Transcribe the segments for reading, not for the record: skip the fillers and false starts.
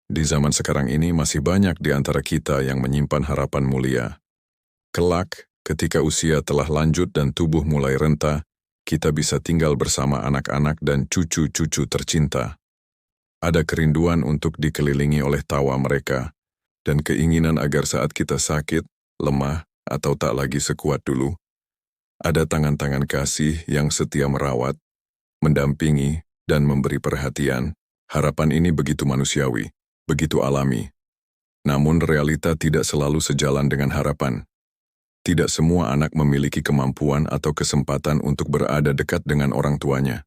Di zaman sekarang ini masih banyak di antara kita yang menyimpan harapan mulia. Kelak, ketika usia telah lanjut dan tubuh mulai renta, kita bisa tinggal bersama anak-anak dan cucu-cucu tercinta. Ada kerinduan untuk dikelilingi oleh tawa mereka, dan keinginan agar saat kita sakit, lemah, atau tak lagi sekuat dulu, ada tangan-tangan kasih yang setia merawat, mendampingi, dan memberi perhatian. Harapan ini begitu manusiawi, begitu alami. Namun realita tidak selalu sejalan dengan harapan. Tidak semua anak memiliki kemampuan atau kesempatan untuk berada dekat dengan orang tuanya.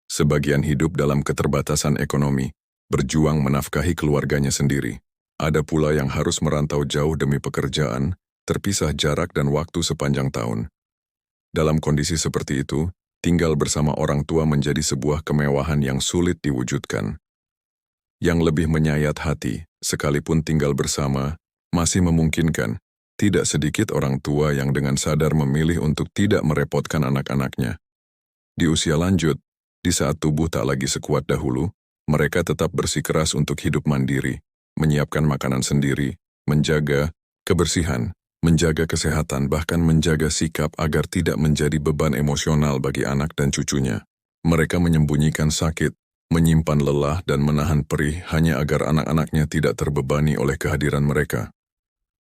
Sebagian hidup dalam keterbatasan ekonomi, berjuang menafkahi keluarganya sendiri. Ada pula yang harus merantau jauh demi pekerjaan, terpisah jarak dan waktu sepanjang tahun. Dalam kondisi seperti itu, tinggal bersama orang tua menjadi sebuah kemewahan yang sulit diwujudkan. Yang lebih menyayat hati, sekalipun tinggal bersama, masih memungkinkan. Tidak sedikit orang tua yang dengan sadar memilih untuk tidak merepotkan anak-anaknya. Di usia lanjut, di saat tubuh tak lagi sekuat dahulu, mereka tetap bersikeras untuk hidup mandiri, menyiapkan makanan sendiri, menjaga kebersihan, menjaga kesehatan, bahkan menjaga sikap agar tidak menjadi beban emosional bagi anak dan cucunya. Mereka menyembunyikan sakit, menyimpan lelah dan menahan perih hanya agar anak-anaknya tidak terbebani oleh kehadiran mereka.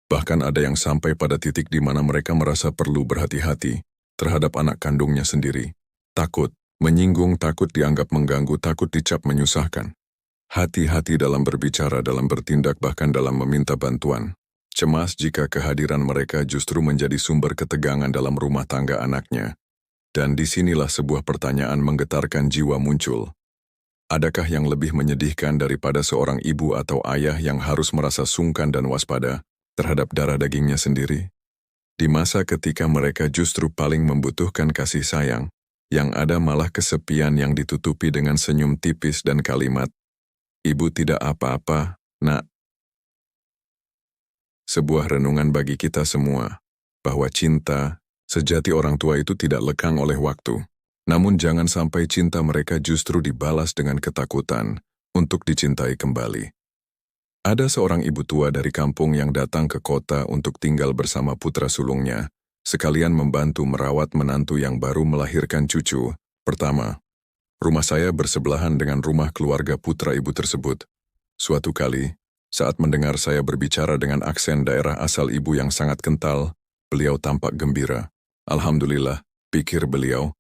Bahkan ada yang sampai pada titik di mana mereka merasa perlu berhati-hati terhadap anak kandungnya sendiri. Takut, menyinggung, takut dianggap mengganggu, takut dicap menyusahkan. Hati-hati dalam berbicara, dalam bertindak, bahkan dalam meminta bantuan. Cemas jika kehadiran mereka justru menjadi sumber ketegangan dalam rumah tangga anaknya. Dan disinilah sebuah pertanyaan menggetarkan jiwa muncul. Adakah yang lebih menyedihkan daripada seorang ibu atau ayah yang harus merasa sungkan dan waspada terhadap darah dagingnya sendiri? Di masa ketika mereka justru paling membutuhkan kasih sayang, yang ada malah kesepian yang ditutupi dengan senyum tipis dan kalimat, "Ibu tidak apa-apa, Nak." Sebuah renungan bagi kita semua, bahwa cinta sejati orang tua itu tidak lekang oleh waktu. Namun jangan sampai cinta mereka justru dibalas dengan ketakutan untuk dicintai kembali. Ada seorang ibu tua dari kampung yang datang ke kota untuk tinggal bersama putra sulungnya, sekalian membantu merawat menantu yang baru melahirkan cucu. Pertama, rumah saya bersebelahan dengan rumah keluarga putra ibu tersebut. Suatu kali, saat mendengar saya berbicara dengan aksen daerah asal ibu yang sangat kental, beliau tampak gembira. "Alhamdulillah," pikir beliau.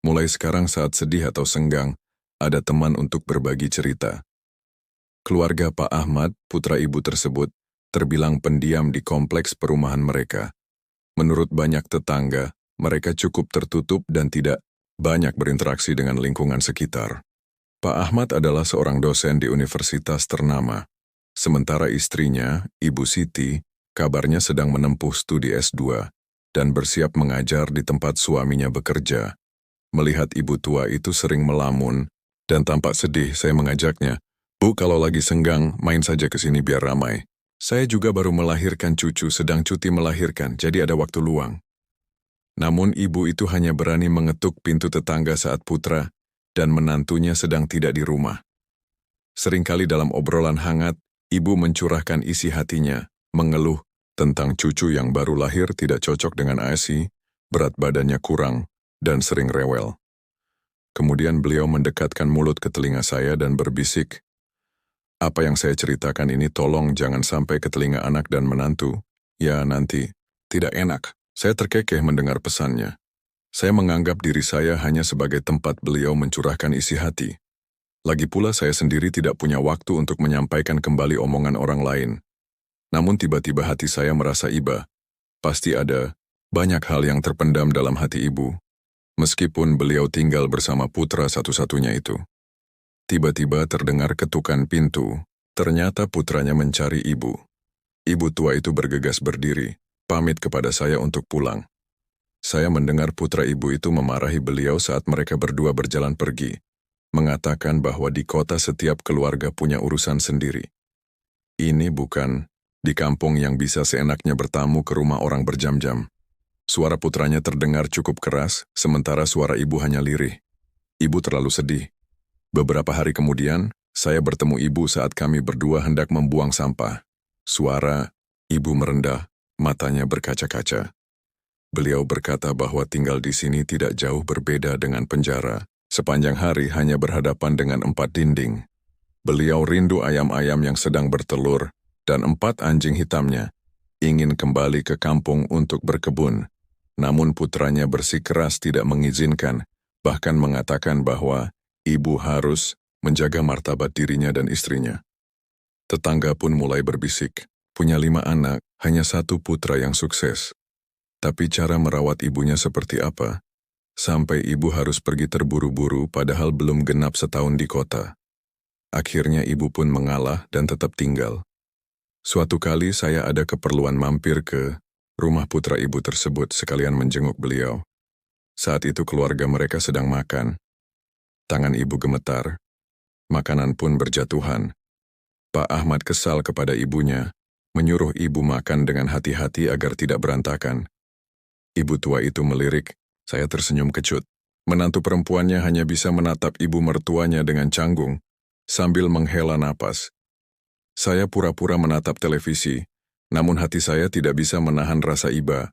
Mulai sekarang saat sedih atau senggang, ada teman untuk berbagi cerita. Keluarga Pak Ahmad, putra ibu tersebut, terbilang pendiam di kompleks perumahan mereka. Menurut banyak tetangga, mereka cukup tertutup dan tidak banyak berinteraksi dengan lingkungan sekitar. Pak Ahmad adalah seorang dosen di universitas ternama. Sementara istrinya, Ibu Siti, kabarnya sedang menempuh studi S2 dan bersiap mengajar di tempat suaminya bekerja. Melihat ibu tua itu sering melamun dan tampak sedih, saya mengajaknya, "Bu, kalau lagi senggang, main saja ke sini biar ramai. Saya juga baru melahirkan cucu, sedang cuti melahirkan, jadi ada waktu luang." Namun ibu itu hanya berani mengetuk pintu tetangga saat putra dan menantunya sedang tidak di rumah. Seringkali dalam obrolan hangat, ibu mencurahkan isi hatinya, mengeluh tentang cucu yang baru lahir tidak cocok dengan ASI, berat badannya kurang, dan sering rewel. Kemudian beliau mendekatkan mulut ke telinga saya dan berbisik, "Apa yang saya ceritakan ini tolong jangan sampai ke telinga anak dan menantu. Ya nanti, tidak enak." Saya terkekeh mendengar pesannya. Saya menganggap diri saya hanya sebagai tempat beliau mencurahkan isi hati. Lagi pula saya sendiri tidak punya waktu untuk menyampaikan kembali omongan orang lain. Namun tiba-tiba hati saya merasa iba. Pasti ada banyak hal yang terpendam dalam hati ibu. Meskipun beliau tinggal bersama putra satu-satunya itu. Tiba-tiba terdengar ketukan pintu. Ternyata putranya mencari ibu. Ibu tua itu bergegas berdiri, pamit kepada saya untuk pulang. Saya mendengar putra ibu itu memarahi beliau saat mereka berdua berjalan pergi, mengatakan bahwa di kota setiap keluarga punya urusan sendiri. Ini bukan di kampung yang bisa seenaknya bertamu ke rumah orang berjam-jam. Suara putranya terdengar cukup keras, sementara suara ibu hanya lirih. Ibu terlalu sedih. Beberapa hari kemudian, Saya bertemu ibu saat kami berdua hendak membuang sampah. Suara ibu merendah, matanya berkaca-kaca. Beliau berkata bahwa tinggal di sini tidak jauh berbeda dengan penjara. Sepanjang hari hanya berhadapan dengan 4 dinding. Beliau rindu ayam-ayam yang sedang bertelur dan 4 anjing hitamnya. Ingin kembali ke kampung untuk berkebun. Namun putranya bersikeras tidak mengizinkan, bahkan mengatakan bahwa ibu harus menjaga martabat dirinya dan istrinya. Tetangga pun mulai berbisik, punya 5 anak, hanya 1 putra yang sukses. Tapi cara merawat ibunya seperti apa? Sampai ibu harus pergi terburu-buru padahal belum genap setahun di kota. Akhirnya ibu pun mengalah dan tetap tinggal. Suatu kali saya ada keperluan mampir ke rumah putra ibu tersebut sekalian menjenguk beliau. Saat itu keluarga mereka sedang makan. Tangan ibu gemetar. Makanan pun berjatuhan. Pak Ahmad kesal kepada ibunya, menyuruh ibu makan dengan hati-hati agar tidak berantakan. Ibu tua itu melirik, saya tersenyum kecut. Menantu perempuannya hanya bisa menatap ibu mertuanya dengan canggung, sambil menghela napas. Saya pura-pura menatap televisi, namun hati saya tidak bisa menahan rasa iba.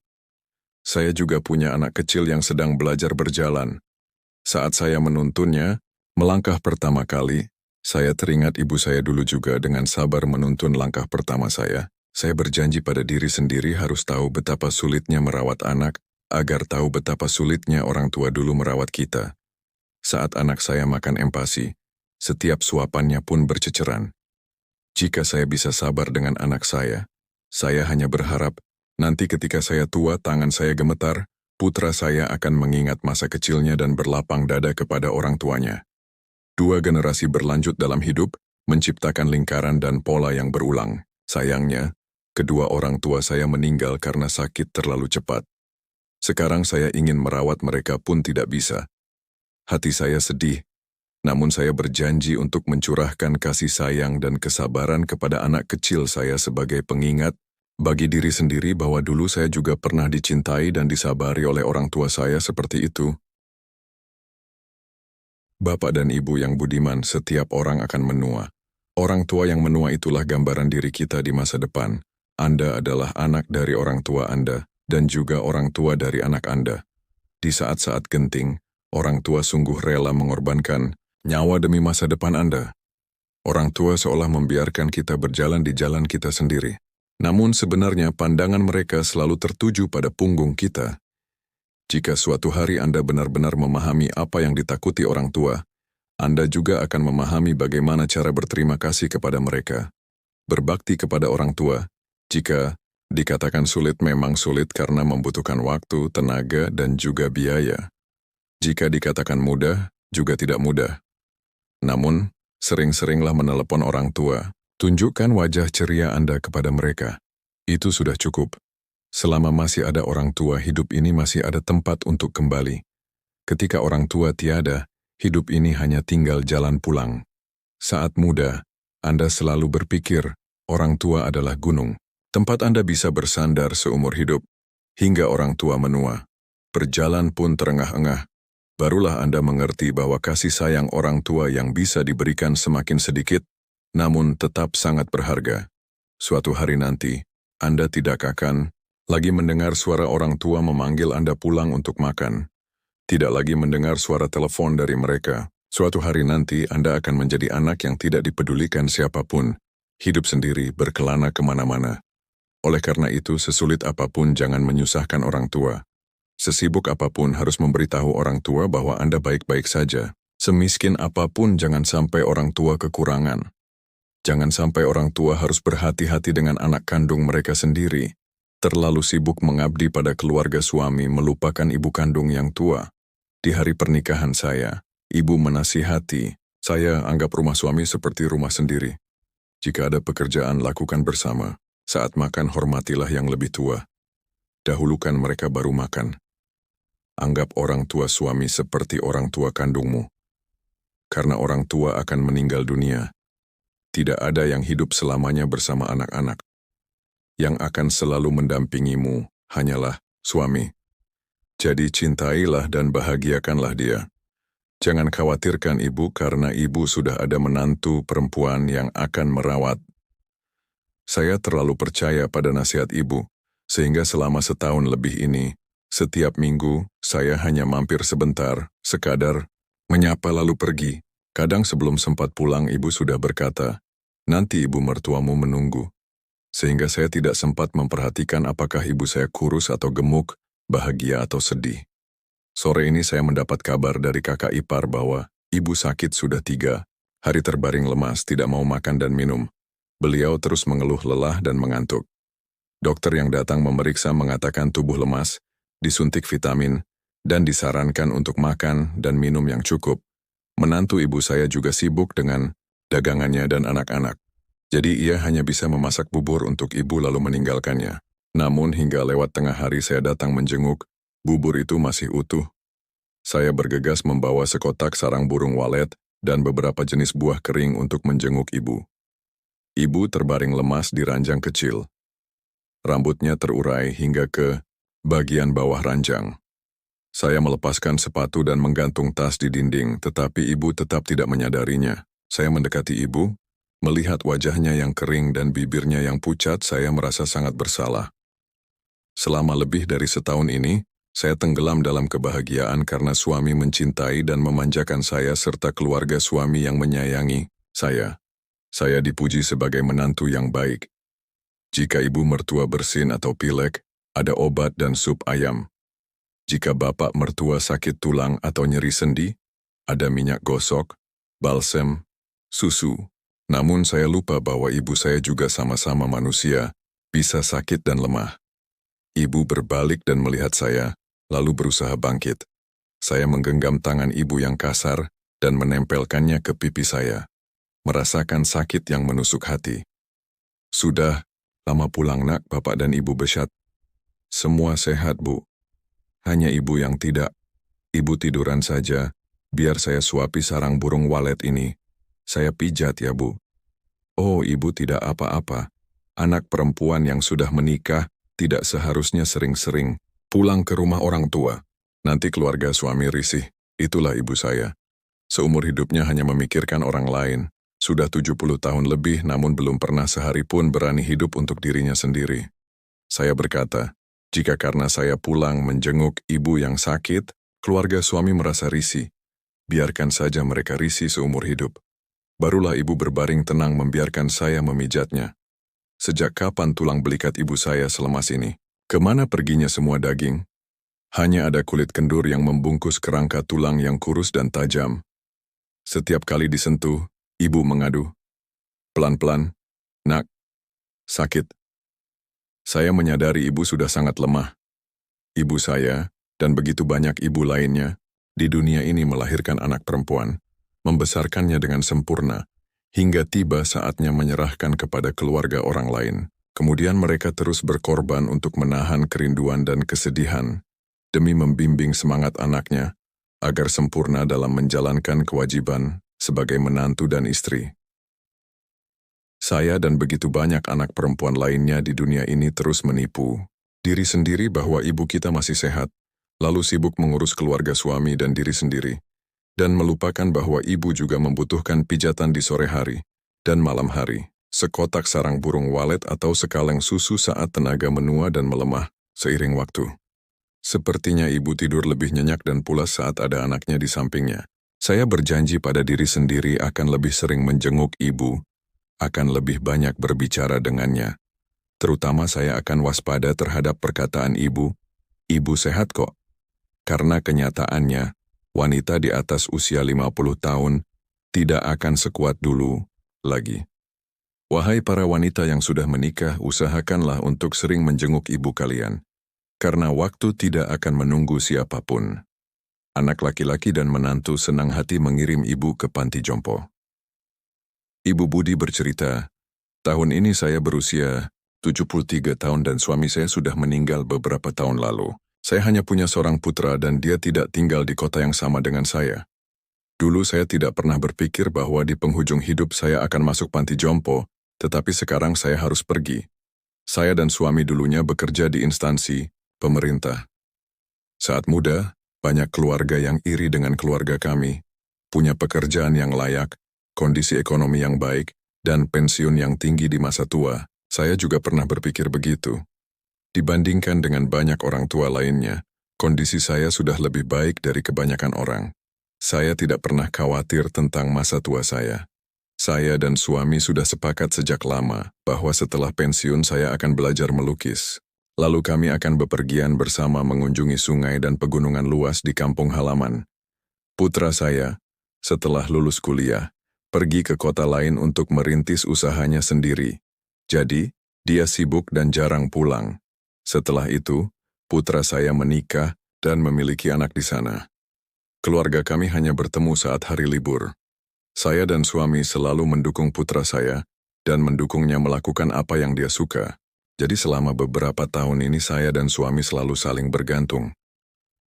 Saya juga punya anak kecil yang sedang belajar berjalan. Saat saya menuntunnya, melangkah pertama kali, saya teringat ibu saya dulu juga dengan sabar menuntun langkah pertama saya. Saya berjanji pada diri sendiri harus tahu betapa sulitnya merawat anak, agar tahu betapa sulitnya orang tua dulu merawat kita. Saat anak saya makan empasi, setiap suapannya pun berceceran. Jika saya bisa sabar dengan anak saya hanya berharap, nanti ketika saya tua tangan saya gemetar, putra saya akan mengingat masa kecilnya dan berlapang dada kepada orang tuanya. 2 generasi berlanjut dalam hidup, menciptakan lingkaran dan pola yang berulang. Sayangnya, kedua orang tua saya meninggal karena sakit terlalu cepat. Sekarang saya ingin merawat mereka pun tidak bisa. Hati saya sedih, namun saya berjanji untuk mencurahkan kasih sayang dan kesabaran kepada anak kecil saya sebagai pengingat bagi diri sendiri bahwa dulu saya juga pernah dicintai dan disabari oleh orang tua saya seperti itu. Bapak dan Ibu yang budiman, setiap orang akan menua. Orang tua yang menua itulah gambaran diri kita di masa depan. Anda adalah anak dari orang tua Anda, dan juga orang tua dari anak Anda. Di saat-saat genting, orang tua sungguh rela mengorbankan nyawa demi masa depan Anda. Orang tua seolah membiarkan kita berjalan di jalan kita sendiri. Namun sebenarnya pandangan mereka selalu tertuju pada punggung kita. Jika suatu hari Anda benar-benar memahami apa yang ditakuti orang tua, Anda juga akan memahami bagaimana cara berterima kasih kepada mereka. Berbakti kepada orang tua, jika dikatakan sulit memang sulit karena membutuhkan waktu, tenaga, dan juga biaya. Jika dikatakan mudah, juga tidak mudah. Namun, sering-seringlah menelepon orang tua. Tunjukkan wajah ceria Anda kepada mereka. Itu sudah cukup. Selama masih ada orang tua, hidup ini masih ada tempat untuk kembali. Ketika orang tua tiada, hidup ini hanya tinggal jalan pulang. Saat muda, Anda selalu berpikir, orang tua adalah gunung. Tempat Anda bisa bersandar seumur hidup, hingga orang tua menua. Berjalan pun terengah-engah. Barulah Anda mengerti bahwa kasih sayang orang tua yang bisa diberikan semakin sedikit, namun tetap sangat berharga. Suatu hari nanti, Anda tidak akan lagi mendengar suara orang tua memanggil Anda pulang untuk makan. Tidak lagi mendengar suara telepon dari mereka. Suatu hari nanti Anda akan menjadi anak yang tidak dipedulikan siapapun. Hidup sendiri, berkelana kemana-mana. Oleh karena itu, sesulit apapun jangan menyusahkan orang tua. Sesibuk apapun harus memberitahu orang tua bahwa Anda baik-baik saja. Semiskin apapun jangan sampai orang tua kekurangan. Jangan sampai orang tua harus berhati-hati dengan anak kandung mereka sendiri. Terlalu sibuk mengabdi pada keluarga suami melupakan ibu kandung yang tua. Di hari pernikahan saya, ibu menasihati, saya anggap rumah suami seperti rumah sendiri. Jika ada pekerjaan lakukan bersama. Saat makan hormatilah yang lebih tua. Dahulukan mereka baru makan. Anggap orang tua suami seperti orang tua kandungmu. Karena orang tua akan meninggal dunia. Tidak ada yang hidup selamanya bersama anak-anak. Yang akan selalu mendampingimu hanyalah suami. Jadi cintailah dan bahagiakanlah dia. Jangan khawatirkan ibu karena ibu sudah ada menantu perempuan yang akan merawat. Saya terlalu percaya pada nasihat ibu, sehingga selama setahun lebih ini, setiap minggu saya hanya mampir sebentar, sekadar menyapa lalu pergi. Kadang sebelum sempat pulang ibu sudah berkata, nanti ibu mertuamu menunggu. Sehingga saya tidak sempat memperhatikan apakah ibu saya kurus atau gemuk, bahagia atau sedih. Sore ini saya mendapat kabar dari kakak ipar bahwa ibu sakit sudah 3 hari terbaring lemas, tidak mau makan dan minum. Beliau terus mengeluh lelah dan mengantuk. Dokter yang datang memeriksa mengatakan tubuh lemas, disuntik vitamin, dan disarankan untuk makan dan minum yang cukup. Menantu ibu saya juga sibuk dengan dagangannya dan anak-anak. Jadi ia hanya bisa memasak bubur untuk ibu lalu meninggalkannya. Namun hingga lewat tengah hari saya datang menjenguk, bubur itu masih utuh. Saya bergegas membawa sekotak sarang burung walet dan beberapa jenis buah kering untuk menjenguk ibu. Ibu terbaring lemas di ranjang kecil. Rambutnya terurai hingga ke bagian bawah ranjang. Saya melepaskan sepatu dan menggantung tas di dinding, tetapi ibu tetap tidak menyadarinya. Saya mendekati ibu, melihat wajahnya yang kering dan bibirnya yang pucat, saya merasa sangat bersalah. Selama lebih dari setahun ini, saya tenggelam dalam kebahagiaan karena suami mencintai dan memanjakan saya serta keluarga suami yang menyayangi saya. Saya dipuji sebagai menantu yang baik. Jika ibu mertua bersin atau pilek, ada obat dan sup ayam. Jika bapak mertua sakit tulang atau nyeri sendi, ada minyak gosok, balsem, susu. Namun saya lupa bahwa ibu saya juga sama-sama manusia, bisa sakit dan lemah. Ibu berbalik dan melihat saya, lalu berusaha bangkit. Saya menggenggam tangan ibu yang kasar dan menempelkannya ke pipi saya. Merasakan sakit yang menusuk hati. Sudah lama pulang nak, bapak dan ibu besyat. Semua sehat bu. Hanya ibu yang tidak. Ibu tiduran saja, biar saya suapi sarang burung walet ini. Saya pijat ya bu. Oh ibu tidak apa-apa. Anak perempuan yang sudah menikah tidak seharusnya sering-sering pulang ke rumah orang tua. Nanti keluarga suami risih. Itulah ibu saya. Seumur hidupnya hanya memikirkan orang lain. Sudah 70 tahun lebih namun belum pernah sehari pun berani hidup untuk dirinya sendiri. Saya berkata, jika karena saya pulang menjenguk ibu yang sakit, keluarga suami merasa risih. Biarkan saja mereka risih seumur hidup. Barulah ibu berbaring tenang membiarkan saya memijatnya. Sejak kapan tulang belikat ibu saya selemas ini? Kemana perginya semua daging? Hanya ada kulit kendur yang membungkus kerangka tulang yang kurus dan tajam. Setiap kali disentuh, ibu mengadu. Pelan-pelan, nak, sakit. Saya menyadari ibu sudah sangat lemah. Ibu saya, dan begitu banyak ibu lainnya, di dunia ini melahirkan anak perempuan, membesarkannya dengan sempurna, hingga tiba saatnya menyerahkan kepada keluarga orang lain. Kemudian mereka terus berkorban untuk menahan kerinduan dan kesedihan, demi membimbing semangat anaknya, agar sempurna dalam menjalankan kewajiban sebagai menantu dan istri. Saya dan begitu banyak anak perempuan lainnya di dunia ini terus menipu diri sendiri bahwa ibu kita masih sehat, lalu sibuk mengurus keluarga suami dan diri sendiri, dan melupakan bahwa ibu juga membutuhkan pijatan di sore hari dan malam hari, sekotak sarang burung walet atau sekaleng susu saat tenaga menua dan melemah seiring waktu. Sepertinya ibu tidur lebih nyenyak dan pulas saat ada anaknya di sampingnya. Saya berjanji pada diri sendiri akan lebih sering menjenguk ibu, akan lebih banyak berbicara dengannya. Terutama saya akan waspada terhadap perkataan ibu sehat kok. Karena kenyataannya, wanita di atas usia 50 tahun tidak akan sekuat dulu lagi. Wahai para wanita yang sudah menikah, usahakanlah untuk sering menjenguk ibu kalian. Karena waktu tidak akan menunggu siapapun. Anak laki-laki dan menantu senang hati mengirim ibu ke panti jompo. Ibu Budi bercerita, tahun ini saya berusia 73 tahun dan suami saya sudah meninggal beberapa tahun lalu. Saya hanya punya seorang putra dan dia tidak tinggal di kota yang sama dengan saya. Dulu saya tidak pernah berpikir bahwa di penghujung hidup saya akan masuk panti jompo, tetapi sekarang saya harus pergi. Saya dan suami dulunya bekerja di instansi pemerintah. Saat muda, banyak keluarga yang iri dengan keluarga kami, punya pekerjaan yang layak, kondisi ekonomi yang baik, dan pensiun yang tinggi di masa tua. Saya juga pernah berpikir begitu. Dibandingkan dengan banyak orang tua lainnya, kondisi saya sudah lebih baik dari kebanyakan orang. Saya tidak pernah khawatir tentang masa tua saya. Saya dan suami sudah sepakat sejak lama bahwa setelah pensiun saya akan belajar melukis. Lalu kami akan bepergian bersama mengunjungi sungai dan pegunungan luas di kampung halaman. Putra saya, setelah lulus kuliah, pergi ke kota lain untuk merintis usahanya sendiri. Jadi, dia sibuk dan jarang pulang. Setelah itu, putra saya menikah dan memiliki anak di sana. Keluarga kami hanya bertemu saat hari libur. Saya dan suami selalu mendukung putra saya dan mendukungnya melakukan apa yang dia suka. Jadi selama beberapa tahun ini saya dan suami selalu saling bergantung.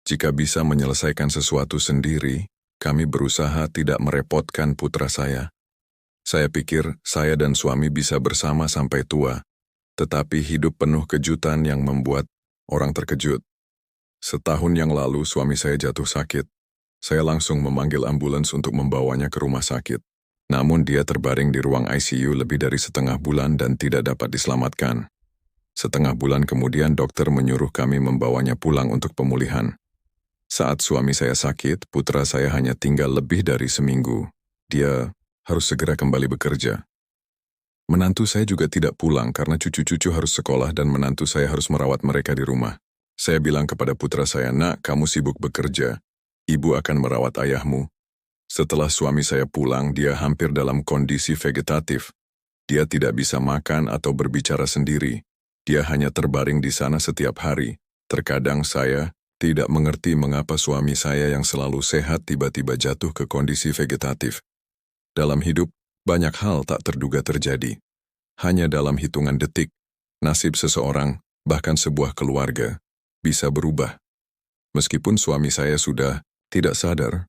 Jika bisa menyelesaikan sesuatu sendiri, kami berusaha tidak merepotkan putra saya. Saya pikir saya dan suami bisa bersama sampai tua, tetapi hidup penuh kejutan yang membuat orang terkejut. Setahun yang lalu suami saya jatuh sakit. Saya langsung memanggil ambulans untuk membawanya ke rumah sakit. Namun dia terbaring di ruang ICU lebih dari setengah bulan dan tidak dapat diselamatkan. Setengah bulan kemudian dokter menyuruh kami membawanya pulang untuk pemulihan. Saat suami saya sakit, putra saya hanya tinggal lebih dari seminggu. Dia harus segera kembali bekerja. Menantu saya juga tidak pulang karena cucu-cucu harus sekolah dan menantu saya harus merawat mereka di rumah. Saya bilang kepada putra saya, "Nak, kamu sibuk bekerja. Ibu akan merawat ayahmu." Setelah suami saya pulang, dia hampir dalam kondisi vegetatif. Dia tidak bisa makan atau berbicara sendiri. Dia hanya terbaring di sana setiap hari. Terkadang saya tidak mengerti mengapa suami saya yang selalu sehat tiba-tiba jatuh ke kondisi vegetatif. Dalam hidup, banyak hal tak terduga terjadi. Hanya dalam hitungan detik, nasib seseorang, bahkan sebuah keluarga, bisa berubah. Meskipun suami saya sudah tidak sadar,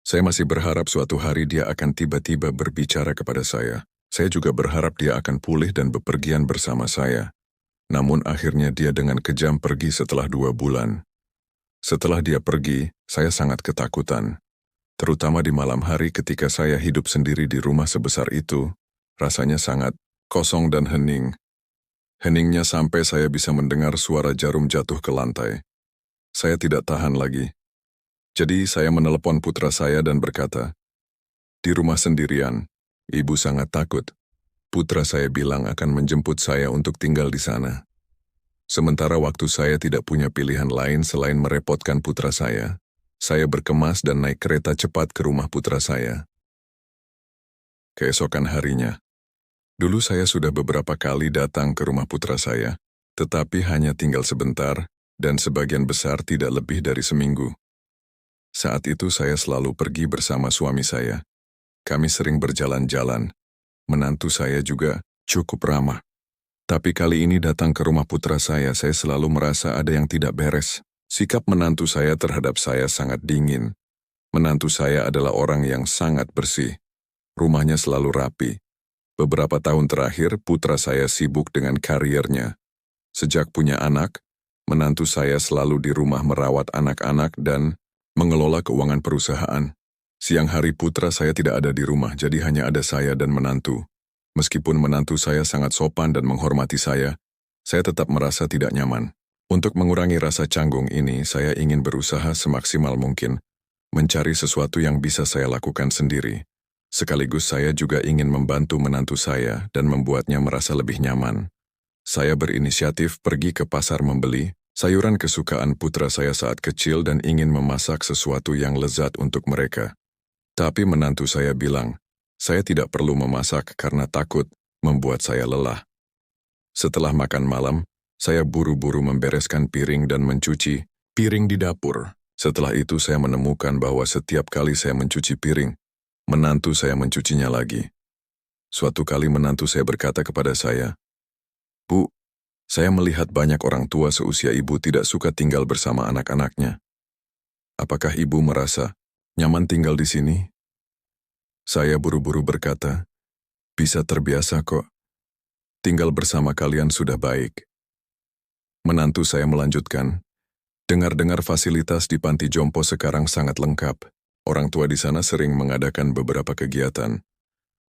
saya masih berharap suatu hari dia akan tiba-tiba berbicara kepada saya. Saya juga berharap dia akan pulih dan bepergian bersama saya. Namun akhirnya dia dengan kejam pergi setelah 2 bulan. Setelah dia pergi, saya sangat ketakutan. Terutama di malam hari ketika saya hidup sendiri di rumah sebesar itu, rasanya sangat kosong dan hening. Heningnya sampai saya bisa mendengar suara jarum jatuh ke lantai. Saya tidak tahan lagi. Jadi saya menelepon putra saya dan berkata, "Di rumah sendirian, ibu sangat takut." Putra saya bilang akan menjemput saya untuk tinggal di sana. Sementara waktu saya tidak punya pilihan lain selain merepotkan putra saya berkemas dan naik kereta cepat ke rumah putra saya. Keesokan harinya, dulu saya sudah beberapa kali datang ke rumah putra saya, tetapi hanya tinggal sebentar dan sebagian besar tidak lebih dari seminggu. Saat itu saya selalu pergi bersama suami saya. Kami sering berjalan-jalan. Menantu saya juga cukup ramah. Tapi kali ini datang ke rumah putra saya selalu merasa ada yang tidak beres. Sikap menantu saya terhadap saya sangat dingin. Menantu saya adalah orang yang sangat bersih. Rumahnya selalu rapi. Beberapa tahun terakhir, putra saya sibuk dengan kariernya. Sejak punya anak, menantu saya selalu di rumah merawat anak-anak dan mengelola keuangan perusahaan. Siang hari putra saya tidak ada di rumah, jadi hanya ada saya dan menantu. Meskipun menantu saya sangat sopan dan menghormati saya tetap merasa tidak nyaman. Untuk mengurangi rasa canggung ini, saya ingin berusaha semaksimal mungkin mencari sesuatu yang bisa saya lakukan sendiri. Sekaligus saya juga ingin membantu menantu saya dan membuatnya merasa lebih nyaman. Saya berinisiatif pergi ke pasar membeli sayuran kesukaan putra saya saat kecil dan ingin memasak sesuatu yang lezat untuk mereka. Tapi menantu saya bilang, saya tidak perlu memasak karena takut membuat saya lelah. Setelah makan malam, saya buru-buru membereskan piring dan mencuci piring di dapur. Setelah itu saya menemukan bahwa setiap kali saya mencuci piring, menantu saya mencucinya lagi. Suatu kali menantu saya berkata kepada saya, "Bu, saya melihat banyak orang tua seusia ibu tidak suka tinggal bersama anak-anaknya. Apakah ibu merasa nyaman tinggal di sini?" Saya buru-buru berkata, "Bisa terbiasa kok. Tinggal bersama kalian sudah baik." Menantu saya melanjutkan, "Dengar-dengar fasilitas di panti jompo sekarang sangat lengkap. Orang tua di sana sering mengadakan beberapa kegiatan.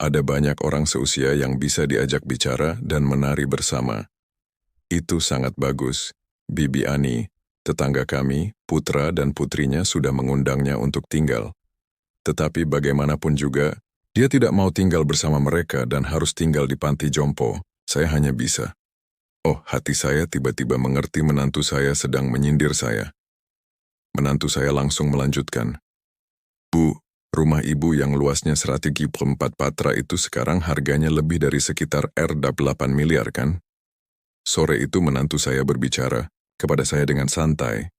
Ada banyak orang seusia yang bisa diajak bicara dan menari bersama. Itu sangat bagus. Bibi Ani, tetangga kami, putra dan putrinya sudah mengundangnya untuk tinggal. Tetapi bagaimanapun juga, dia tidak mau tinggal bersama mereka dan harus tinggal di panti jompo. Saya hanya bisa. Oh, hati saya tiba-tiba mengerti menantu saya sedang menyindir saya. Menantu saya langsung melanjutkan. Bu, rumah ibu yang luasnya 134 patra itu sekarang harganya lebih dari sekitar R8 miliar kan? Sore itu menantu saya berbicara kepada saya dengan santai.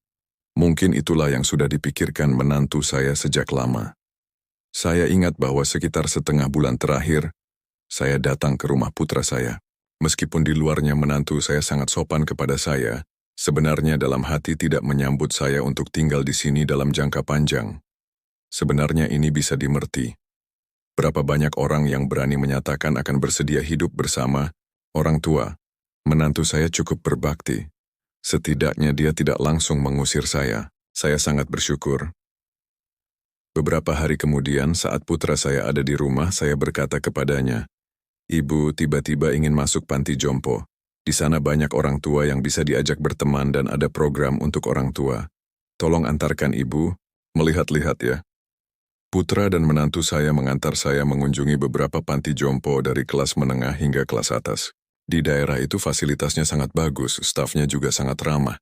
Mungkin itulah yang sudah dipikirkan menantu saya sejak lama. Saya ingat bahwa sekitar setengah bulan terakhir, saya datang ke rumah putra saya. Meskipun di luarnya menantu saya sangat sopan kepada saya, sebenarnya dalam hati tidak menyambut saya untuk tinggal di sini dalam jangka panjang. Sebenarnya ini bisa dimengerti. Berapa banyak orang yang berani menyatakan akan bersedia hidup bersama orang tua. Menantu saya cukup berbakti. Setidaknya dia tidak langsung mengusir saya. Saya sangat bersyukur. Beberapa hari kemudian saat putra saya ada di rumah, saya berkata kepadanya, Ibu tiba-tiba ingin masuk panti jompo. Di sana banyak orang tua yang bisa diajak berteman dan ada program untuk orang tua. Tolong antarkan ibu, melihat-lihat ya. Putra dan menantu saya mengantar saya mengunjungi beberapa panti jompo dari kelas menengah hingga kelas atas. Di daerah itu fasilitasnya sangat bagus, stafnya juga sangat ramah.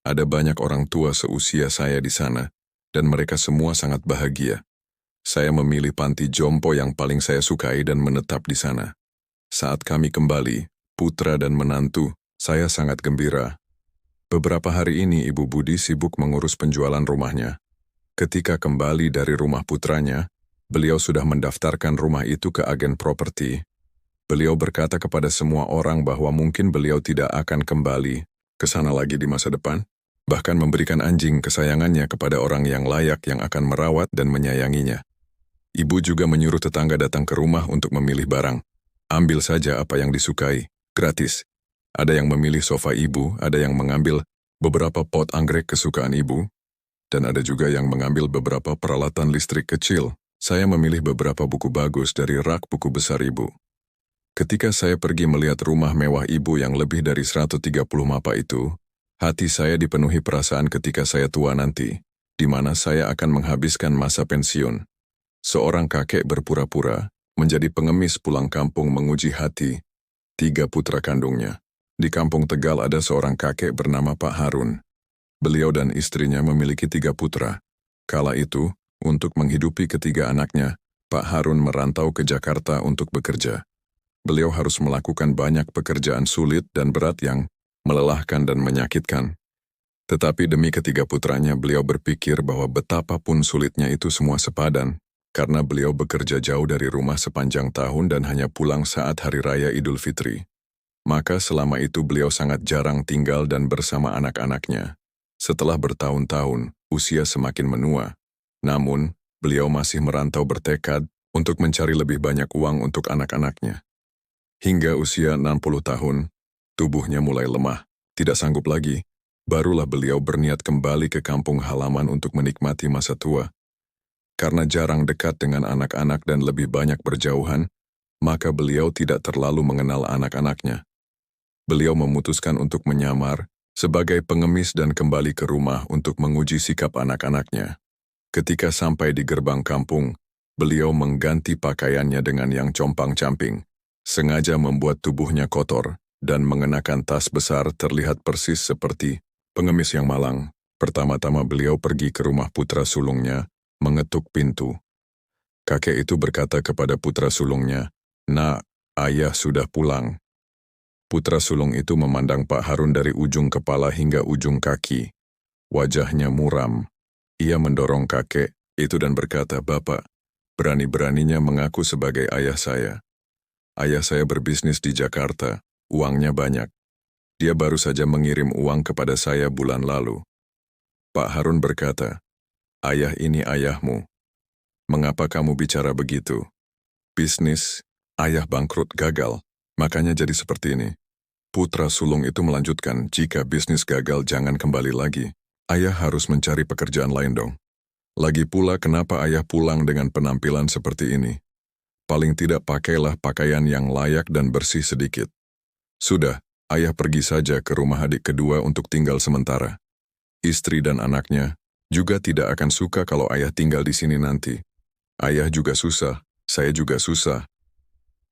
Ada banyak orang tua seusia saya di sana, dan mereka semua sangat bahagia. Saya memilih panti jompo yang paling saya sukai dan menetap di sana. Saat kami kembali, putra dan menantu, saya sangat gembira. Beberapa hari ini Ibu Budi sibuk mengurus penjualan rumahnya. Ketika kembali dari rumah putranya, beliau sudah mendaftarkan rumah itu ke agen properti. Beliau berkata kepada semua orang bahwa mungkin beliau tidak akan kembali ke sana lagi di masa depan, bahkan memberikan anjing kesayangannya kepada orang yang layak yang akan merawat dan menyayanginya. Ibu juga menyuruh tetangga datang ke rumah untuk memilih barang. Ambil saja apa yang disukai, gratis. Ada yang memilih sofa ibu, ada yang mengambil beberapa pot anggrek kesukaan ibu, dan ada juga yang mengambil beberapa peralatan listrik kecil. Saya memilih beberapa buku bagus dari rak buku besar ibu. Ketika saya pergi melihat rumah mewah ibu yang lebih dari 130 mapa itu, hati saya dipenuhi perasaan ketika saya tua nanti, di mana saya akan menghabiskan masa pensiun. Seorang kakek berpura-pura menjadi pengemis pulang kampung menguji hati 3 putra kandungnya. Di kampung Tegal ada seorang kakek bernama Pak Harun. Beliau dan istrinya memiliki 3 putra. Kala itu, untuk menghidupi ketiga anaknya, Pak Harun merantau ke Jakarta untuk bekerja. Beliau harus melakukan banyak pekerjaan sulit dan berat yang melelahkan dan menyakitkan. Tetapi demi ketiga putranya, beliau berpikir bahwa betapapun sulitnya itu semua sepadan, karena beliau bekerja jauh dari rumah sepanjang tahun dan hanya pulang saat Hari Raya Idul Fitri. Maka selama itu beliau sangat jarang tinggal dan bersama anak-anaknya. Setelah bertahun-tahun, usia semakin menua. Namun, beliau masih merantau bertekad untuk mencari lebih banyak uang untuk anak-anaknya. Hingga usia 60 tahun, tubuhnya mulai lemah, tidak sanggup lagi. Barulah beliau berniat kembali ke kampung halaman untuk menikmati masa tua. Karena jarang dekat dengan anak-anak dan lebih banyak berjauhan, maka beliau tidak terlalu mengenal anak-anaknya. Beliau memutuskan untuk menyamar sebagai pengemis dan kembali ke rumah untuk menguji sikap anak-anaknya. Ketika sampai di gerbang kampung, beliau mengganti pakaiannya dengan yang compang-camping, sengaja membuat tubuhnya kotor, dan mengenakan tas besar terlihat persis seperti pengemis yang malang. Pertama-tama beliau pergi ke rumah putra sulungnya, mengetuk pintu. Kakek itu berkata kepada putra sulungnya, "Nak, ayah sudah pulang." Putra sulung itu memandang Pak Harun dari ujung kepala hingga ujung kaki. Wajahnya muram. Ia mendorong kakek itu dan berkata, "Bapak, berani-beraninya mengaku sebagai ayah saya. Ayah saya berbisnis di Jakarta, uangnya banyak. Dia baru saja mengirim uang kepada saya bulan lalu." Pak Harun berkata, "Ayah ini ayahmu. Mengapa kamu bicara begitu? Bisnis, ayah bangkrut gagal, makanya jadi seperti ini." Putra sulung itu melanjutkan, "Jika bisnis gagal jangan kembali lagi. Ayah harus mencari pekerjaan lain dong." Lagi pula kenapa ayah pulang dengan penampilan seperti ini? Paling tidak pakailah pakaian yang layak dan bersih sedikit. Sudah, ayah pergi saja ke rumah adik kedua untuk tinggal sementara. Istri dan anaknya juga tidak akan suka kalau ayah tinggal di sini nanti. Ayah juga susah, saya juga susah.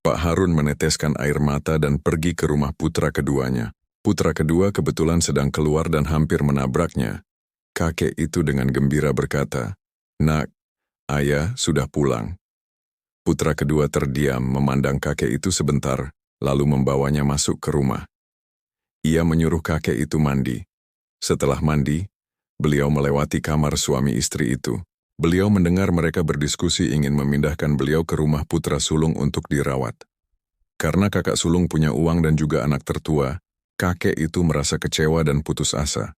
Pak Harun meneteskan air mata dan pergi ke rumah putra keduanya. Putra kedua kebetulan sedang keluar dan hampir menabraknya. Kakek itu dengan gembira berkata, "Nak, ayah sudah pulang." Putra kedua terdiam memandang kakek itu sebentar, lalu membawanya masuk ke rumah. Ia menyuruh kakek itu mandi. Setelah mandi, beliau melewati kamar suami istri itu. Beliau mendengar mereka berdiskusi ingin memindahkan beliau ke rumah putra sulung untuk dirawat. Karena kakak sulung punya uang dan juga anak tertua, kakek itu merasa kecewa dan putus asa.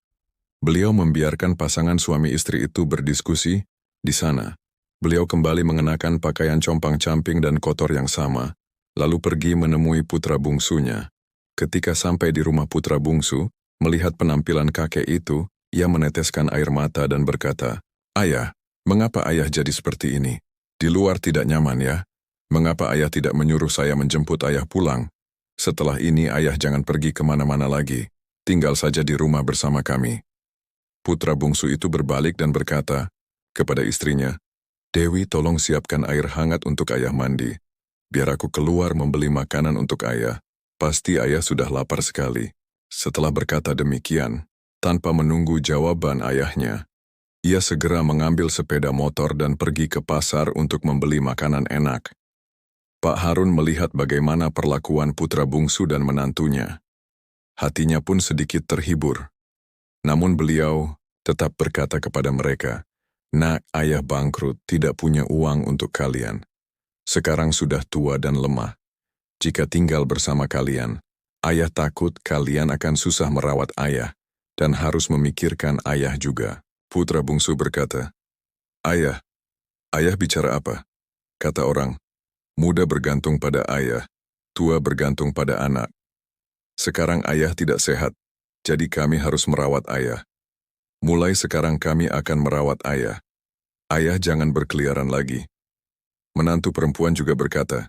Beliau membiarkan pasangan suami istri itu berdiskusi di sana. Beliau kembali mengenakan pakaian compang-camping dan kotor yang sama, lalu pergi menemui putra bungsunya. Ketika sampai di rumah putra bungsu, melihat penampilan kakek itu, ia meneteskan air mata dan berkata, "Ayah, mengapa ayah jadi seperti ini? Di luar tidak nyaman ya? Mengapa ayah tidak menyuruh saya menjemput ayah pulang? Setelah ini ayah jangan pergi kemana-mana lagi. Tinggal saja di rumah bersama kami." Putra bungsu itu berbalik dan berkata kepada istrinya, "Dewi, tolong siapkan air hangat untuk ayah mandi. Biar aku keluar membeli makanan untuk ayah. Pasti ayah sudah lapar sekali." Setelah berkata demikian, tanpa menunggu jawaban ayahnya, ia segera mengambil sepeda motor dan pergi ke pasar untuk membeli makanan enak. Pak Harun melihat bagaimana perlakuan putra bungsu dan menantunya. Hatinya pun sedikit terhibur. Namun beliau tetap berkata kepada mereka, "Nak, ayah bangkrut, tidak punya uang untuk kalian. Sekarang sudah tua dan lemah. Jika tinggal bersama kalian, ayah takut kalian akan susah merawat ayah dan harus memikirkan ayah juga." Putra bungsu berkata, "Ayah, ayah bicara apa?" Kata orang, "Muda bergantung pada ayah, tua bergantung pada anak. Sekarang ayah tidak sehat, jadi kami harus merawat ayah. Mulai sekarang kami akan merawat ayah. Ayah jangan berkeliaran lagi." Menantu perempuan juga berkata,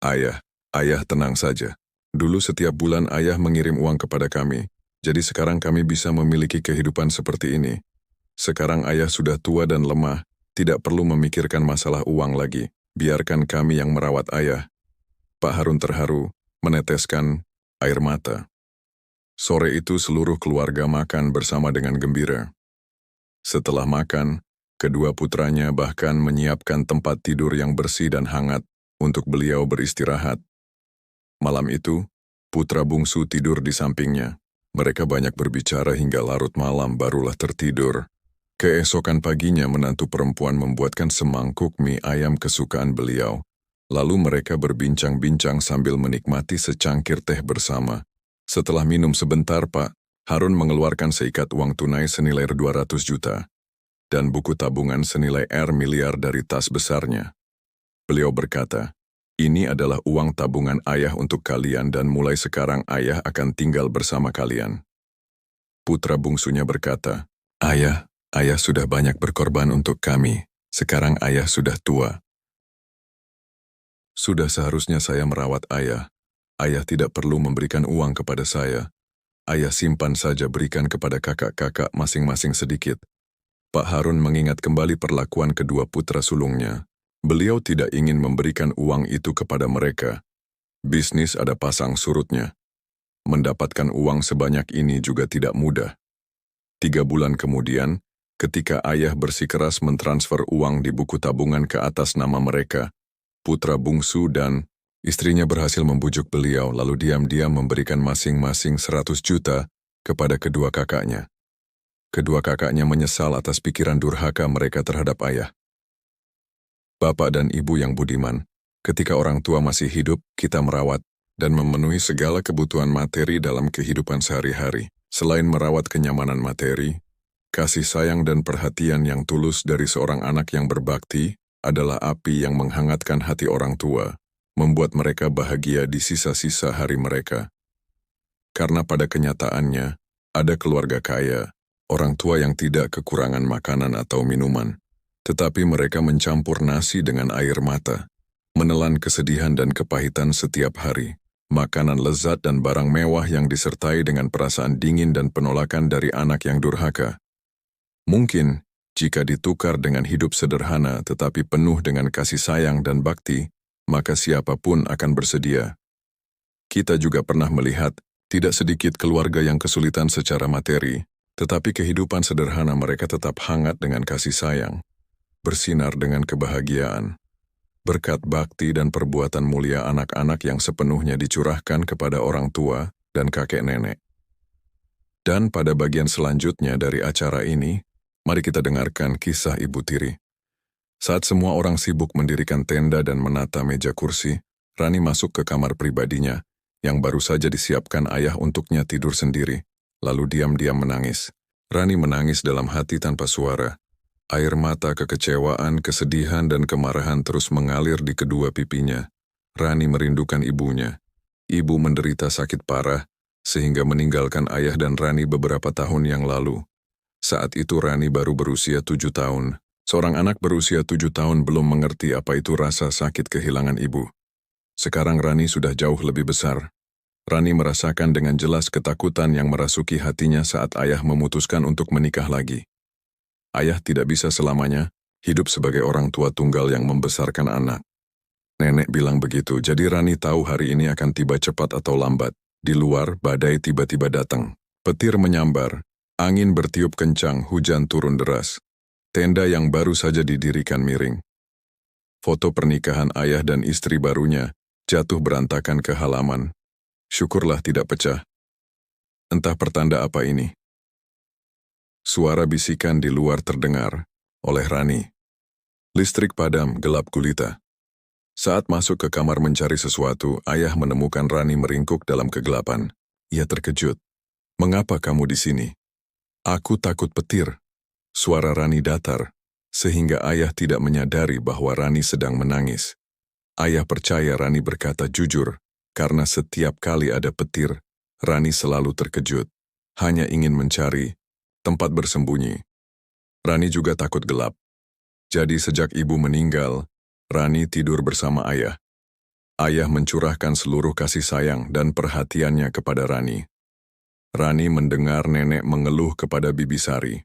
"Ayah, ayah tenang saja. Dulu setiap bulan ayah mengirim uang kepada kami, jadi sekarang kami bisa memiliki kehidupan seperti ini. Sekarang ayah sudah tua dan lemah, tidak perlu memikirkan masalah uang lagi. Biarkan kami yang merawat ayah." Pak Harun terharu, meneteskan air mata. Sore itu seluruh keluarga makan bersama dengan gembira. Setelah makan, kedua putranya bahkan menyiapkan tempat tidur yang bersih dan hangat untuk beliau beristirahat. Malam itu, putra bungsu tidur di sampingnya. Mereka banyak berbicara hingga larut malam barulah tertidur. Keesokan paginya menantu perempuan membuatkan semangkuk mie ayam kesukaan beliau. Lalu mereka berbincang-bincang sambil menikmati secangkir teh bersama. Setelah minum sebentar, Pak Harun mengeluarkan seikat uang tunai senilai 200 juta dan buku tabungan senilai miliar dari tas besarnya. Beliau berkata, "Ini adalah uang tabungan ayah untuk kalian dan mulai sekarang ayah akan tinggal bersama kalian." Putra bungsunya berkata, Ayah sudah banyak berkorban untuk kami. Sekarang ayah sudah tua. Sudah seharusnya saya merawat ayah. Ayah tidak perlu memberikan uang kepada saya. Ayah simpan saja berikan kepada kakak-kakak masing-masing sedikit." Pak Harun mengingat kembali perlakuan kedua putra sulungnya. Beliau tidak ingin memberikan uang itu kepada mereka. Bisnis ada pasang surutnya. Mendapatkan uang sebanyak ini juga tidak mudah. 3 bulan kemudian, ketika ayah bersikeras mentransfer uang di buku tabungan ke atas nama mereka, putra bungsu dan istrinya berhasil membujuk beliau lalu diam-diam memberikan masing-masing 100 juta kepada kedua kakaknya. Kedua kakaknya menyesal atas pikiran durhaka mereka terhadap ayah. Bapak dan ibu yang budiman, ketika orang tua masih hidup, kita merawat dan memenuhi segala kebutuhan materi dalam kehidupan sehari-hari. Selain merawat kenyamanan materi, kasih sayang dan perhatian yang tulus dari seorang anak yang berbakti adalah api yang menghangatkan hati orang tua, membuat mereka bahagia di sisa-sisa hari mereka. Karena pada kenyataannya, ada keluarga kaya, orang tua yang tidak kekurangan makanan atau minuman. Tetapi mereka mencampur nasi dengan air mata, menelan kesedihan dan kepahitan setiap hari. Makanan lezat dan barang mewah yang disertai dengan perasaan dingin dan penolakan dari anak yang durhaka. Mungkin, jika ditukar dengan hidup sederhana tetapi penuh dengan kasih sayang dan bakti, maka siapapun akan bersedia. Kita juga pernah melihat tidak sedikit keluarga yang kesulitan secara materi, tetapi kehidupan sederhana mereka tetap hangat dengan kasih sayang, bersinar dengan kebahagiaan. Berkat bakti dan perbuatan mulia anak-anak yang sepenuhnya dicurahkan kepada orang tua dan kakek nenek. Dan pada bagian selanjutnya dari acara ini, mari kita dengarkan kisah Ibu Tiri. Saat semua orang sibuk mendirikan tenda dan menata meja kursi, Rani masuk ke kamar pribadinya, yang baru saja disiapkan ayah untuknya tidur sendiri, lalu diam-diam menangis. Rani menangis dalam hati tanpa suara. Air mata kekecewaan, kesedihan, dan kemarahan terus mengalir di kedua pipinya. Rani merindukan ibunya. Ibu menderita sakit parah, sehingga meninggalkan ayah dan Rani beberapa tahun yang lalu. Saat itu Rani baru berusia 7 tahun. Seorang anak berusia 7 tahun belum mengerti apa itu rasa sakit kehilangan ibu. Sekarang Rani sudah jauh lebih besar. Rani merasakan dengan jelas ketakutan yang merasuki hatinya saat ayah memutuskan untuk menikah lagi. Ayah tidak bisa selamanya hidup sebagai orang tua tunggal yang membesarkan anak. Nenek bilang begitu, jadi Rani tahu hari ini akan tiba cepat atau lambat. Di luar, badai tiba-tiba datang. Petir menyambar, angin bertiup kencang, hujan turun deras. Tenda yang baru saja didirikan miring. Foto pernikahan ayah dan istri barunya jatuh berantakan ke halaman. Syukurlah tidak pecah. Entah pertanda apa ini. Suara bisikan di luar terdengar oleh Rani. Listrik padam, gelap gulita. Saat masuk ke kamar mencari sesuatu, ayah menemukan Rani meringkuk dalam kegelapan. Ia terkejut. "Mengapa kamu di sini?" "Aku takut petir." Suara Rani datar, sehingga ayah tidak menyadari bahwa Rani sedang menangis. Ayah percaya Rani berkata jujur, karena setiap kali ada petir, Rani selalu terkejut, hanya ingin mencari tempat bersembunyi. Rani juga takut gelap. Jadi sejak ibu meninggal, Rani tidur bersama ayah. Ayah mencurahkan seluruh kasih sayang dan perhatiannya kepada Rani. Rani mendengar nenek mengeluh kepada Bibi Sari.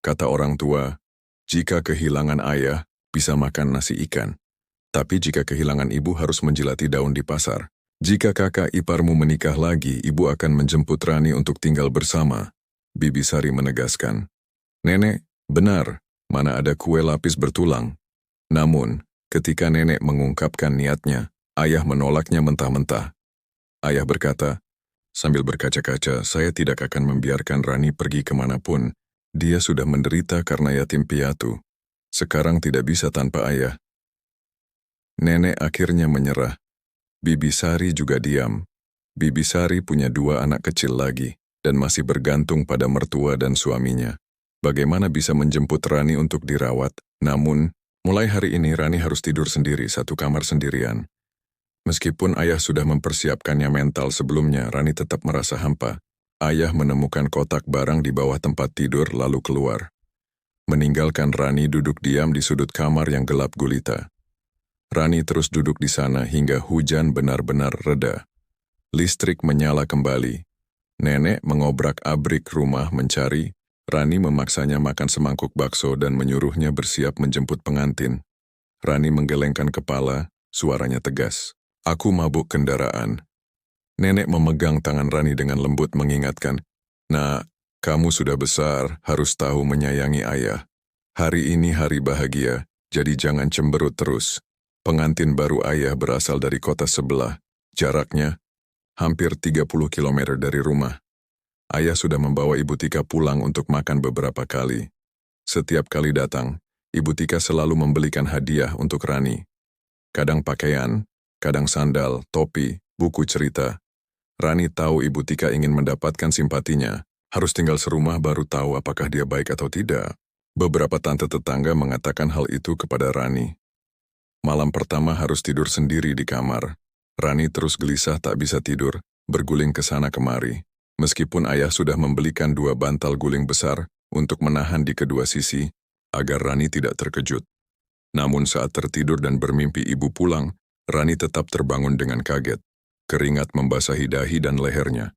Kata orang tua, jika kehilangan ayah, bisa makan nasi ikan. Tapi jika kehilangan ibu harus menjilati daun di pasar. Jika kakak iparmu menikah lagi, ibu akan menjemput Rani untuk tinggal bersama. Bibi Sari menegaskan. "Nenek, benar, mana ada kue lapis bertulang." Namun, ketika nenek mengungkapkan niatnya, ayah menolaknya mentah-mentah. Ayah berkata, sambil berkaca-kaca, "Saya tidak akan membiarkan Rani pergi kemanapun. Dia sudah menderita karena yatim piatu. Sekarang tidak bisa tanpa ayah." Nenek akhirnya menyerah. Bibi Sari juga diam. Bibi Sari punya 2 anak kecil lagi, dan masih bergantung pada mertua dan suaminya. Bagaimana bisa menjemput Rani untuk dirawat? Namun, mulai hari ini Rani harus tidur sendiri, satu kamar sendirian. Meskipun ayah sudah mempersiapkannya mental sebelumnya, Rani tetap merasa hampa. Ayah menemukan kotak barang di bawah tempat tidur lalu keluar. Meninggalkan Rani duduk diam di sudut kamar yang gelap gulita. Rani terus duduk di sana hingga hujan benar-benar reda. Listrik menyala kembali. Nenek mengobrak-abrik rumah mencari. Rani memaksanya makan semangkuk bakso dan menyuruhnya bersiap menjemput pengantin. Rani menggelengkan kepala, suaranya tegas. "Aku mabuk kendaraan." Nenek memegang tangan Rani dengan lembut mengingatkan, "Nak, kamu sudah besar, harus tahu menyayangi ayah. Hari ini hari bahagia, jadi jangan cemberut terus." Pengantin baru ayah berasal dari kota sebelah. Jaraknya hampir 30 km dari rumah. Ayah sudah membawa Ibu Tika pulang untuk makan beberapa kali. Setiap kali datang, Ibu Tika selalu membelikan hadiah untuk Rani. Kadang pakaian, kadang sandal, topi, buku cerita. Rani tahu Ibu Tika ingin mendapatkan simpatinya. Harus tinggal serumah baru tahu apakah dia baik atau tidak. Beberapa tante tetangga mengatakan hal itu kepada Rani. Malam pertama harus tidur sendiri di kamar. Rani terus gelisah tak bisa tidur, berguling ke sana kemari. Meskipun ayah sudah membelikan 2 bantal guling besar untuk menahan di kedua sisi, agar Rani tidak terkejut. Namun saat tertidur dan bermimpi ibu pulang, Rani tetap terbangun dengan kaget. Keringat membasahi dahi dan lehernya.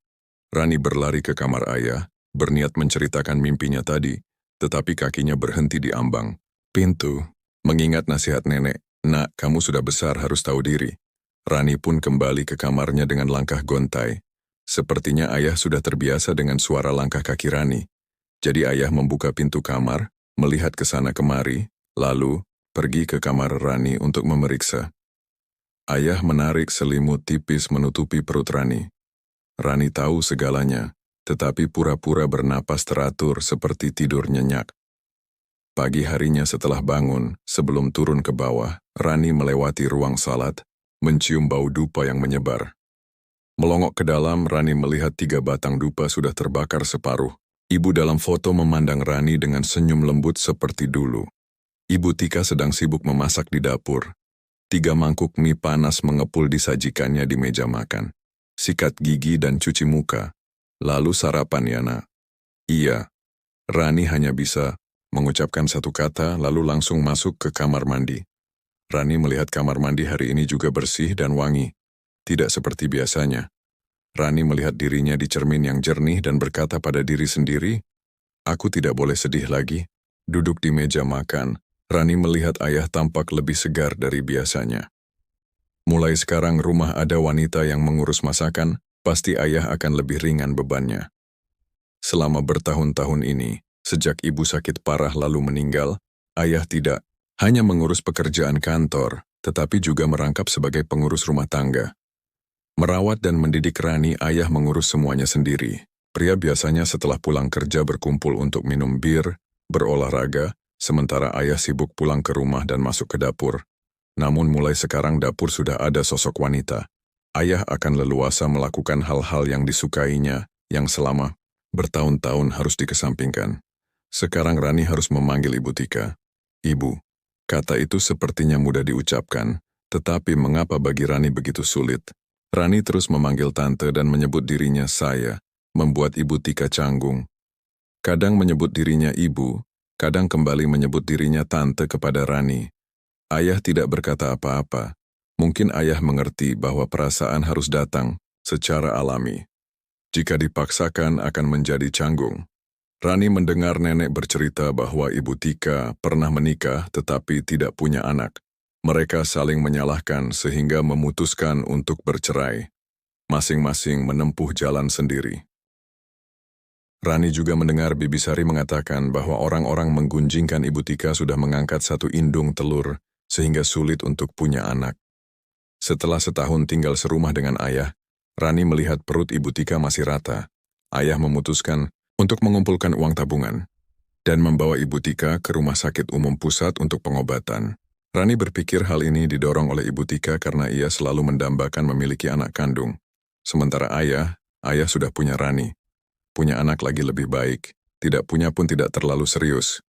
Rani berlari ke kamar ayah, berniat menceritakan mimpinya tadi, tetapi kakinya berhenti di ambang pintu. Mengingat nasihat nenek, "Nak, kamu sudah besar harus tahu diri." Rani pun kembali ke kamarnya dengan langkah gontai. Sepertinya ayah sudah terbiasa dengan suara langkah kaki Rani. Jadi ayah membuka pintu kamar, melihat ke sana kemari, lalu pergi ke kamar Rani untuk memeriksa. Ayah menarik selimut tipis menutupi perut Rani. Rani tahu segalanya, tetapi pura-pura bernapas teratur seperti tidur nyenyak. Pagi harinya setelah bangun, sebelum turun ke bawah, Rani melewati ruang salat, mencium bau dupa yang menyebar. Melongok ke dalam, Rani melihat 3 batang dupa sudah terbakar separuh. Ibu dalam foto memandang Rani dengan senyum lembut seperti dulu. Ibu Tika sedang sibuk memasak di dapur. 3 mangkuk mie panas mengepul disajikannya di meja makan. Sikat gigi dan cuci muka. Lalu sarapan ya, Nak. Iya. Rani hanya bisa mengucapkan satu kata lalu langsung masuk ke kamar mandi. Rani melihat kamar mandi hari ini juga bersih dan wangi. Tidak seperti biasanya. Rani melihat dirinya di cermin yang jernih dan berkata pada diri sendiri, "Aku tidak boleh sedih lagi." Duduk di meja makan, Rani melihat ayah tampak lebih segar dari biasanya. Mulai sekarang rumah ada wanita yang mengurus masakan, pasti ayah akan lebih ringan bebannya. Selama bertahun-tahun ini, sejak ibu sakit parah lalu meninggal, ayah tidak hanya mengurus pekerjaan kantor, tetapi juga merangkap sebagai pengurus rumah tangga. Merawat dan mendidik Rani, ayah mengurus semuanya sendiri. Pria biasanya setelah pulang kerja berkumpul untuk minum bir, berolahraga, sementara ayah sibuk pulang ke rumah dan masuk ke dapur. Namun mulai sekarang dapur sudah ada sosok wanita. Ayah akan leluasa melakukan hal-hal yang disukainya, yang selama bertahun-tahun harus dikesampingkan. Sekarang Rani harus memanggil Ibu Tika. Ibu. Kata itu sepertinya mudah diucapkan, tetapi mengapa bagi Rani begitu sulit? Rani terus memanggil tante dan menyebut dirinya saya, membuat Ibu Tika canggung. Kadang menyebut dirinya ibu, kadang kembali menyebut dirinya tante kepada Rani. Ayah tidak berkata apa-apa. Mungkin ayah mengerti bahwa perasaan harus datang secara alami. Jika dipaksakan akan menjadi canggung. Rani mendengar nenek bercerita bahwa Ibu Tika pernah menikah tetapi tidak punya anak. Mereka saling menyalahkan sehingga memutuskan untuk bercerai. Masing-masing menempuh jalan sendiri. Rani juga mendengar Bibi Sari mengatakan bahwa orang-orang menggunjingkan Ibu Tika sudah mengangkat 1 indung telur sehingga sulit untuk punya anak. Setelah setahun tinggal serumah dengan ayah, Rani melihat perut Ibu Tika masih rata. Ayah memutuskan untuk mengumpulkan uang tabungan dan membawa Ibu Tika ke rumah sakit umum pusat untuk pengobatan. Rani berpikir hal ini didorong oleh Ibu Tika karena ia selalu mendambakan memiliki anak kandung. Sementara ayah sudah punya Rani. Punya anak lagi lebih baik, tidak punya pun tidak terlalu serius.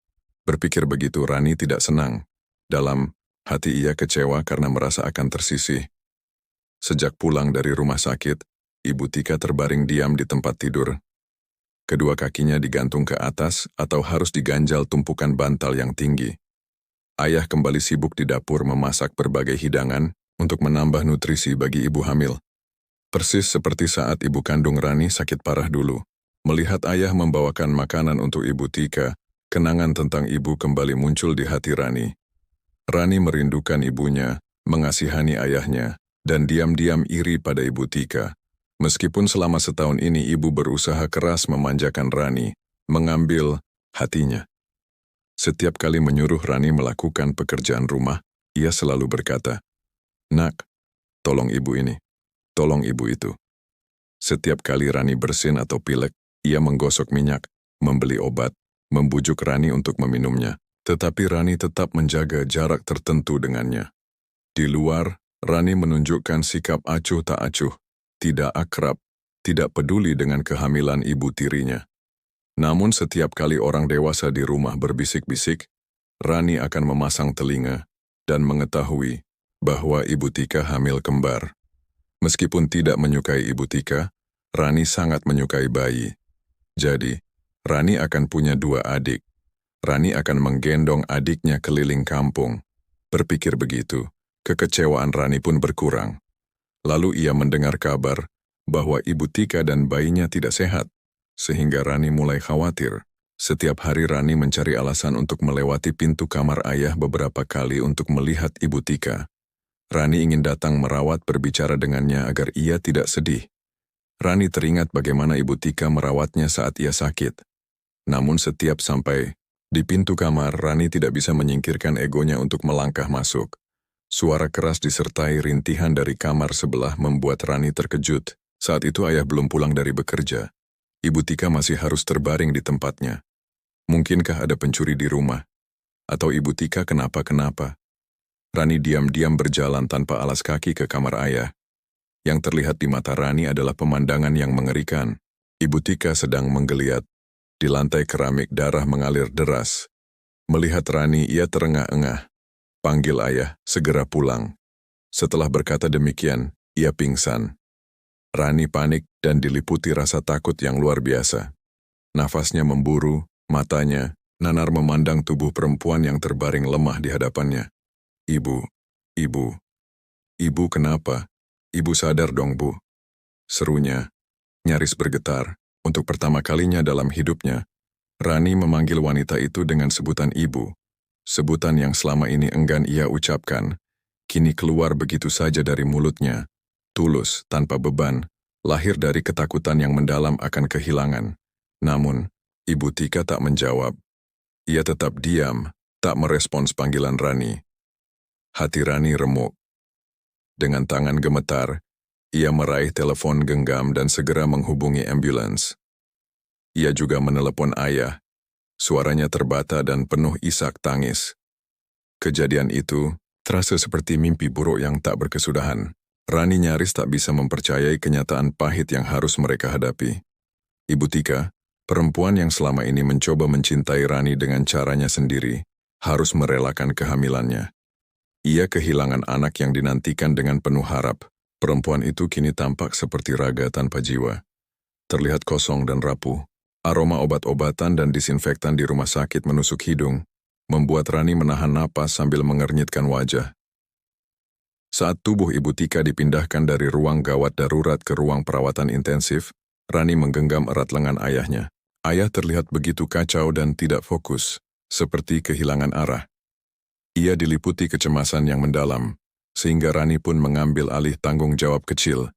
Berpikir begitu Rani tidak senang. Dalam hati ia kecewa karena merasa akan tersisih. Sejak pulang dari rumah sakit, Ibu Tika terbaring diam di tempat tidur. Kedua kakinya digantung ke atas atau harus diganjal tumpukan bantal yang tinggi. Ayah kembali sibuk di dapur memasak berbagai hidangan untuk menambah nutrisi bagi ibu hamil. Persis seperti saat ibu kandung Rani sakit parah dulu. Melihat ayah membawakan makanan untuk Ibu Tika, kenangan tentang ibu kembali muncul di hati Rani. Rani merindukan ibunya, mengasihani ayahnya, dan diam-diam iri pada Ibu Tika. Meskipun selama setahun ini ibu berusaha keras memanjakan Rani, mengambil hatinya. Setiap kali menyuruh Rani melakukan pekerjaan rumah, ia selalu berkata, "Nak, tolong ibu ini, tolong ibu itu." Setiap kali Rani bersin atau pilek, ia menggosok minyak, membeli obat, membujuk Rani untuk meminumnya. Tetapi Rani tetap menjaga jarak tertentu dengannya. Di luar, Rani menunjukkan sikap acuh tak acuh, tidak akrab, tidak peduli dengan kehamilan ibu tirinya. Namun setiap kali orang dewasa di rumah berbisik-bisik, Rani akan memasang telinga dan mengetahui bahwa Ibu Tika hamil kembar. Meskipun tidak menyukai Ibu Tika, Rani sangat menyukai bayi. Jadi, Rani akan punya 2 adik. Rani akan menggendong adiknya keliling kampung. Berpikir begitu, kekecewaan Rani pun berkurang. Lalu ia mendengar kabar bahwa Ibu Tika dan bayinya tidak sehat, sehingga Rani mulai khawatir. Setiap hari Rani mencari alasan untuk melewati pintu kamar ayah beberapa kali untuk melihat Ibu Tika. Rani ingin datang merawat berbicara dengannya agar ia tidak sedih. Rani teringat bagaimana Ibu Tika merawatnya saat ia sakit. Namun setiap sampai di pintu kamar, Rani tidak bisa menyingkirkan egonya untuk melangkah masuk. Suara keras disertai rintihan dari kamar sebelah membuat Rani terkejut. Saat itu ayah belum pulang dari bekerja. Ibu Tika masih harus terbaring di tempatnya. Mungkinkah ada pencuri di rumah? Atau Ibu Tika kenapa-kenapa? Rani diam-diam berjalan tanpa alas kaki ke kamar ayah. Yang terlihat di mata Rani adalah pemandangan yang mengerikan. Ibu Tika sedang menggeliat. Di lantai keramik darah mengalir deras. Melihat Rani, ia terengah-engah. Panggil ayah, segera pulang. Setelah berkata demikian, ia pingsan. Rani panik dan diliputi rasa takut yang luar biasa. Nafasnya memburu, matanya, nanar memandang tubuh perempuan yang terbaring lemah di hadapannya. Ibu, ibu kenapa? Ibu sadar dong, Bu. Serunya, nyaris bergetar. Untuk pertama kalinya dalam hidupnya, Rani memanggil wanita itu dengan sebutan ibu. Sebutan yang selama ini enggan ia ucapkan, kini keluar begitu saja dari mulutnya. Tulus, tanpa beban, lahir dari ketakutan yang mendalam akan kehilangan. Namun, Ibu Tika tak menjawab. Ia tetap diam, tak merespons panggilan Rani. Hati Rani remuk. Dengan tangan gemetar, ia meraih telepon genggam dan segera menghubungi ambulans. Ia juga menelepon ayah. Suaranya terbata dan penuh isak tangis. Kejadian itu terasa seperti mimpi buruk yang tak berkesudahan. Rani nyaris tak bisa mempercayai kenyataan pahit yang harus mereka hadapi. Ibu Tika, perempuan yang selama ini mencoba mencintai Rani dengan caranya sendiri, harus merelakan kehamilannya. Ia kehilangan anak yang dinantikan dengan penuh harap. Perempuan itu kini tampak seperti raga tanpa jiwa. Terlihat kosong dan rapuh. Aroma obat-obatan dan disinfektan di rumah sakit menusuk hidung, membuat Rani menahan napas sambil mengernyitkan wajah. Saat tubuh Ibu Tika dipindahkan dari ruang gawat darurat ke ruang perawatan intensif, Rani menggenggam erat lengan ayahnya. Ayah terlihat begitu kacau dan tidak fokus, seperti kehilangan arah. Ia diliputi kecemasan yang mendalam, sehingga Rani pun mengambil alih tanggung jawab kecil.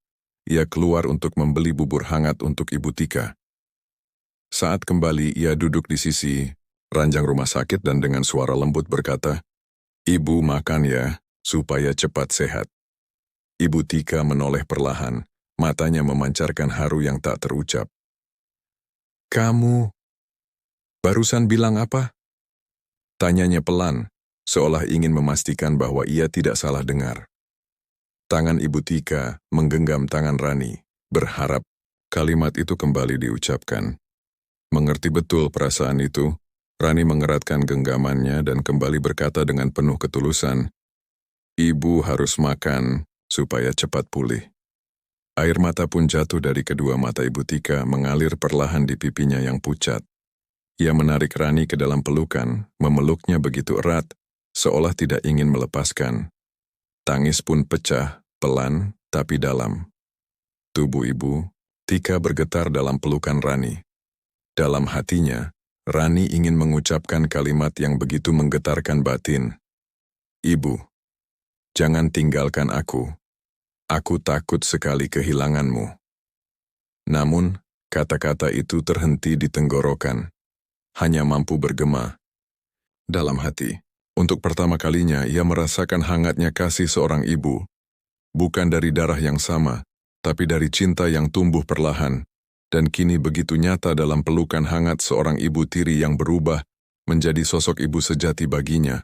Ia keluar untuk membeli bubur hangat untuk Ibu Tika. Saat kembali, ia duduk di sisi ranjang rumah sakit dan dengan suara lembut berkata, "Ibu makan ya, supaya cepat sehat." Ibu Tika menoleh perlahan, matanya memancarkan haru yang tak terucap. "Kamu barusan bilang apa?" Tanyanya pelan, seolah ingin memastikan bahwa ia tidak salah dengar. Tangan Ibu Tika menggenggam tangan Rani, berharap kalimat itu kembali diucapkan. Mengerti betul perasaan itu, Rani mengeratkan genggamannya dan kembali berkata dengan penuh ketulusan, "Ibu harus makan supaya cepat pulih." Air mata pun jatuh dari kedua mata Ibu Tika mengalir perlahan di pipinya yang pucat. Ia menarik Rani ke dalam pelukan, memeluknya begitu erat, seolah tidak ingin melepaskan. Tangis pun pecah, pelan tapi dalam. Tubuh Ibu Tika bergetar dalam pelukan Rani. Dalam hatinya, Rani ingin mengucapkan kalimat yang begitu menggetarkan batin. "Ibu, jangan tinggalkan aku. Aku takut sekali kehilanganmu." Namun, kata-kata itu terhenti di tenggorokan. Hanya mampu bergema. Dalam hati, untuk pertama kalinya ia merasakan hangatnya kasih seorang ibu. Bukan dari darah yang sama, tapi dari cinta yang tumbuh perlahan. Dan kini begitu nyata dalam pelukan hangat seorang ibu tiri yang berubah menjadi sosok ibu sejati baginya.